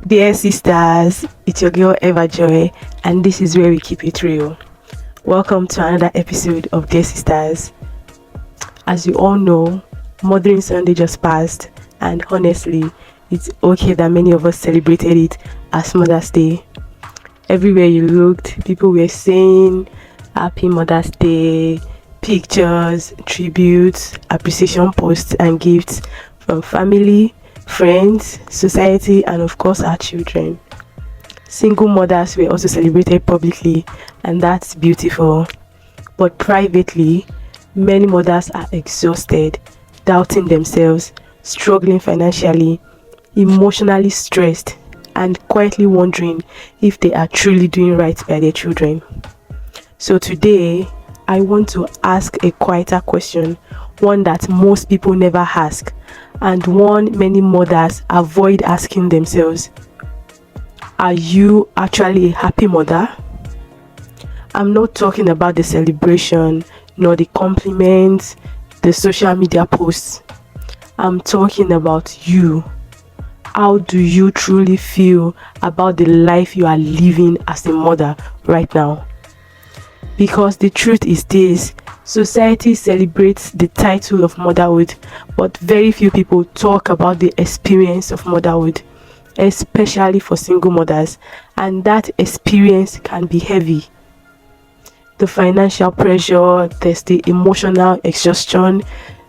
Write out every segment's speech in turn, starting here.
Dear sisters, it's your girl Eva Joy, and this is where we keep it real. Welcome to another episode of Dear Sisters. As you all know, Mothering Sunday just passed, and honestly, it's okay that many of us celebrated it as Mother's Day. Everywhere you looked, people were saying Happy Mother's Day, pictures, tributes, appreciation posts, and gifts from family, friends, society, and of course our children. Single mothers were also celebrated publicly, and that's beautiful. But privately, many mothers are exhausted, doubting themselves, struggling financially, emotionally stressed, and quietly wondering if they are truly doing right by their children. So today, I want to ask a quieter question, one that most people never ask, and one many mothers avoid asking themselves. Are you actually a happy mother? I'm not talking about the celebration, nor the compliments, the social media posts. I'm talking about you. How do you truly feel about the life you are living as a mother right now? Because the truth is this, society celebrates the title of motherhood, but very few people talk about the experience of motherhood, especially for single mothers, and that experience can be heavy. The financial pressure, there's the emotional exhaustion,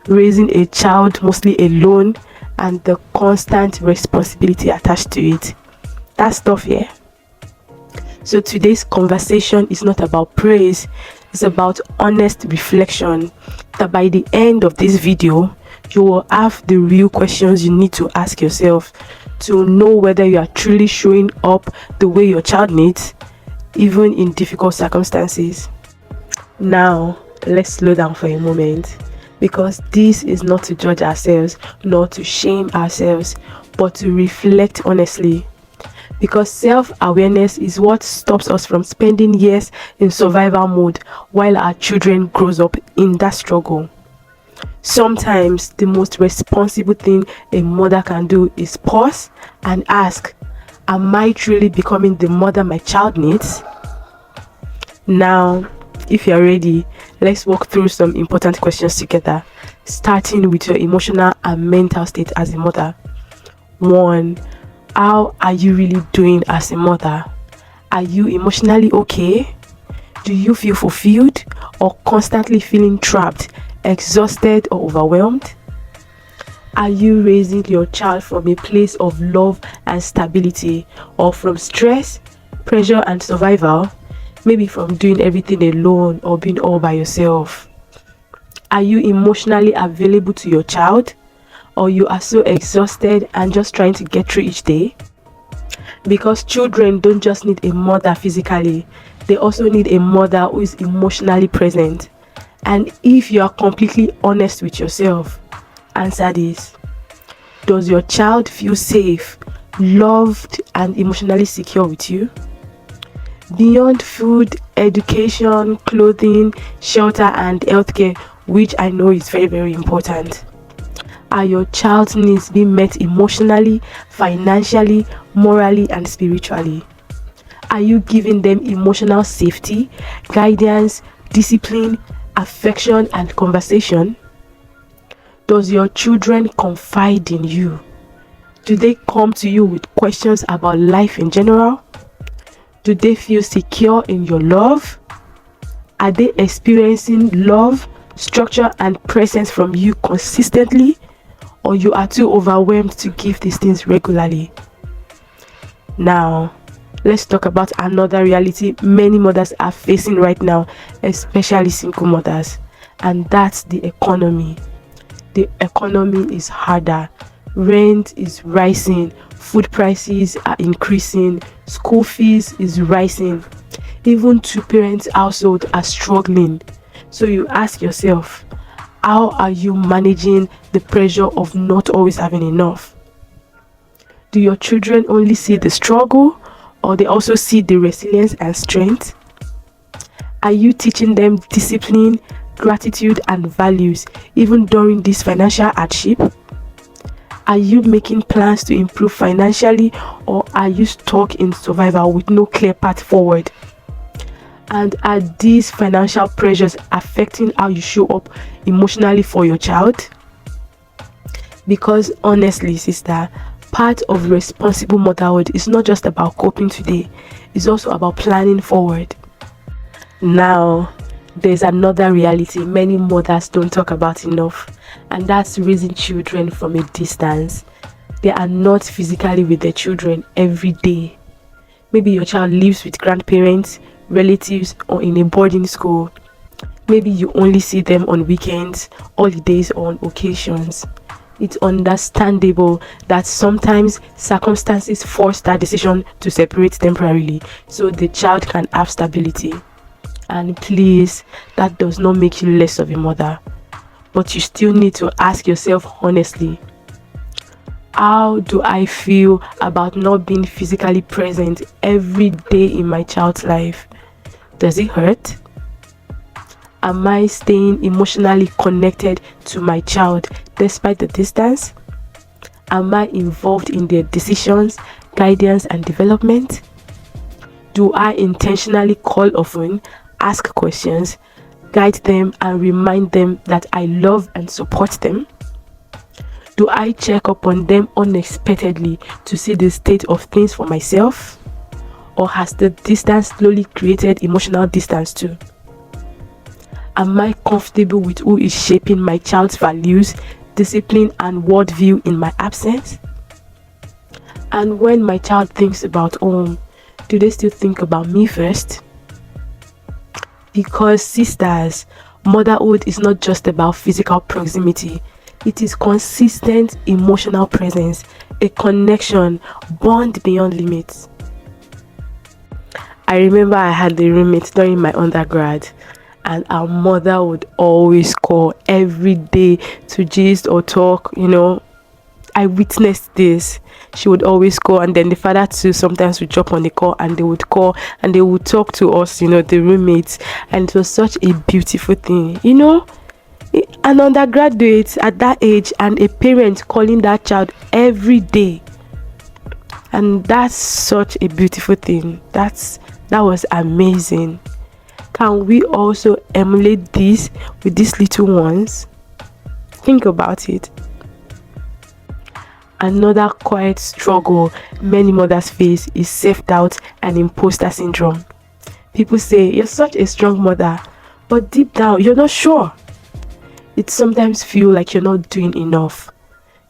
raising a child mostly alone, and the constant responsibility attached to it. That's tough, yeah. So today's conversation is not about praise, it's about honest reflection. That by the end of this video, you will have the real questions you need to ask yourself to know whether you are truly showing up the way your child needs, even in difficult circumstances. Now, let's slow down for a moment, because this is not to judge ourselves, nor to shame ourselves, but to reflect honestly. Because self-awareness is what stops us from spending years in survival mode while our children grows up in that struggle. Sometimes the most responsible thing a mother can do is pause and ask, am I truly becoming the mother my child needs? Now, if you're ready, let's walk through some important questions together, starting with your emotional and mental state as a mother. 1. How are you really doing as a mother? Are you emotionally okay? Do you feel fulfilled or constantly feeling trapped, exhausted or overwhelmed? Are you raising your child from a place of love and stability, or from stress, pressure and survival? Maybe from doing everything alone or being all by yourself. Are you emotionally available to your child, or you are so exhausted and just trying to get through each day? Because children don't just need a mother physically, they also need a mother who is emotionally present. And if you are completely honest with yourself, answer this. Does your child feel safe, loved, and emotionally secure with you? Beyond food, education, clothing, shelter, and healthcare, which I know is very, very important. Are your child's needs being met emotionally, financially, morally, and spiritually? Are you giving them emotional safety, guidance, discipline, affection, and conversation? Does your children confide in you? Do they come to you with questions about life in general? Do they feel secure in your love? Are they experiencing love, structure, and presence from you consistently? Or you are too overwhelmed to give these things regularly? Now, let's talk about another reality many mothers are facing right now, especially single mothers, and that's the economy. The economy is harder. Rent is rising, food prices are increasing, school fees is rising. Even two-parent households are struggling. So you ask yourself, how are you managing the pressure of not always having enough? Do your children only see the struggle, or they also see the resilience and strength? Are you teaching them discipline, gratitude, and values even during this financial hardship? Are you making plans to improve financially, or are you stuck in survival with no clear path forward? And are these financial pressures affecting how you show up emotionally for your child? Because honestly, sister, part of responsible motherhood is not just about coping today, it's also about planning forward. Now, there's another reality many mothers don't talk about enough, and that's raising children from a distance. They are not physically with their children every day. Maybe your child lives with grandparents, relatives, or in a boarding school. Maybe you only see them on weekends, holidays, or on occasions. It's understandable that sometimes circumstances force that decision to separate temporarily so the child can have stability. And please, that does not make you less of a mother. But you still need to ask yourself honestly, how do I feel about not being physically present every day in my child's life? Does it hurt? Am I staying emotionally connected to my child despite the distance? Am I involved in their decisions, guidance, and development? Do I intentionally call often, ask questions, guide them, and remind them that I love and support them? Do I check up on them unexpectedly to see the state of things for myself? Or has the distance slowly created emotional distance too? Am I comfortable with who is shaping my child's values, discipline, and worldview in my absence? And when my child thinks about home, do they still think about me first? Because sisters, motherhood is not just about physical proximity. It is consistent emotional presence, a connection, bond beyond limits. I remember I had a roommate during my undergrad, and our mother would always call every day to gist or talk. I witnessed this. She would always call, and then the father too sometimes would drop on the call, and they would call and they would talk to us, the roommates, and it was such a beautiful thing. An undergraduate at that age and a parent calling that child every day, and that's such a beautiful thing. That was amazing. Can we also emulate this with these little ones? Think about it. Another quiet struggle many mothers face is self-doubt and imposter syndrome. People say, "You're such a strong mother," but deep down, you're not sure. It sometimes feels like you're not doing enough.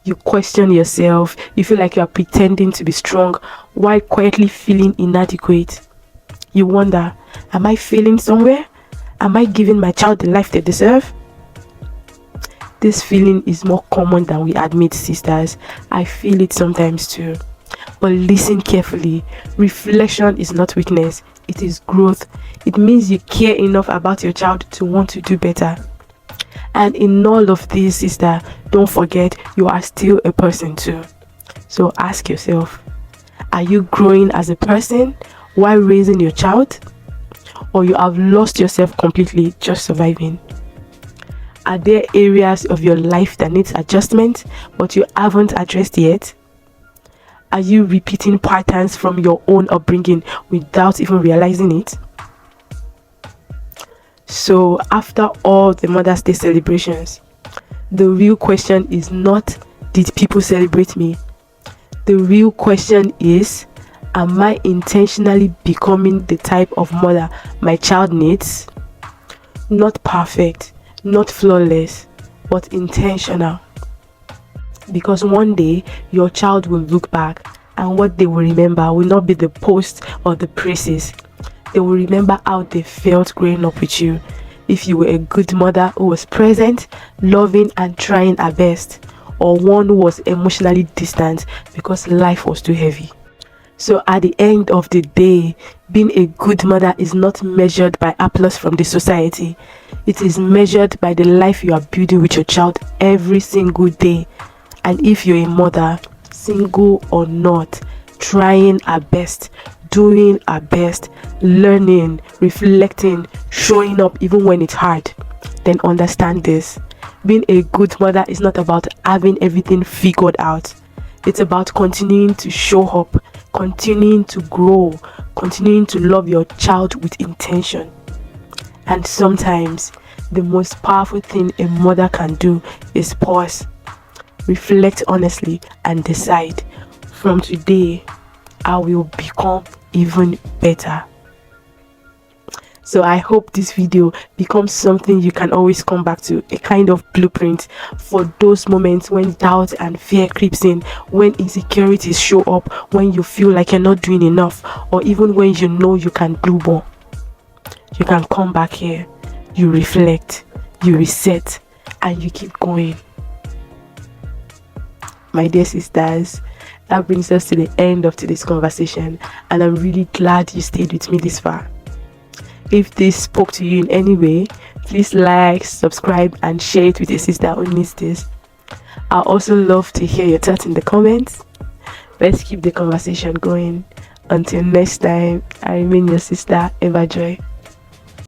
You question yourself, you feel like you're pretending to be strong while quietly feeling inadequate. You wonder, am I failing somewhere? Am I giving my child the life they deserve? This feeling is more common than we admit, sisters. I feel it sometimes too. But listen carefully. Reflection is not weakness, it is growth. It means you care enough about your child to want to do better. And in all of this, sister, don't forget you are still a person too. So ask yourself, are you growing as a person while raising your child? Or you have lost yourself completely just surviving? Are there areas of your life that needs adjustment but you haven't addressed yet? Are you repeating patterns from your own upbringing without even realizing it? So after all the Mother's Day celebrations, the real question is not, did people celebrate me? The real question is, am I intentionally becoming the type of mother my child needs? Not perfect, not flawless, but intentional. Because one day your child will look back, and what they will remember will not be the posts or the praises. They will remember how they felt growing up with you. If you were a good mother who was present, loving, and trying her best, or one who was emotionally distant because life was too heavy. So at the end of the day, being a good mother is not measured by applause from the society. It is measured by the life you are building with your child every single day. And if you're a mother, single or not, trying her best, doing her best, learning, reflecting, showing up even when it's hard, then understand this. Being a good mother is not about having everything figured out. It's about continuing to show up, continuing to grow, continuing to love your child with intention. And sometimes the most powerful thing a mother can do is pause, reflect honestly, and decide, from today, I will become even better. So I hope this video becomes something you can always come back to, a kind of blueprint for those moments when doubt and fear creeps in, when insecurities show up, when you feel like you're not doing enough, or even when you know you can do more. You can come back here, you reflect, you reset, and you keep going. My dear sisters, that brings us to the end of today's conversation, and I'm really glad you stayed with me this far. If this spoke to you in any way, please like, subscribe, and share it with a sister who needs this. I also love to hear your thoughts in the comments. Let's keep the conversation going. Until next time, I remain your sister, Eva Joy.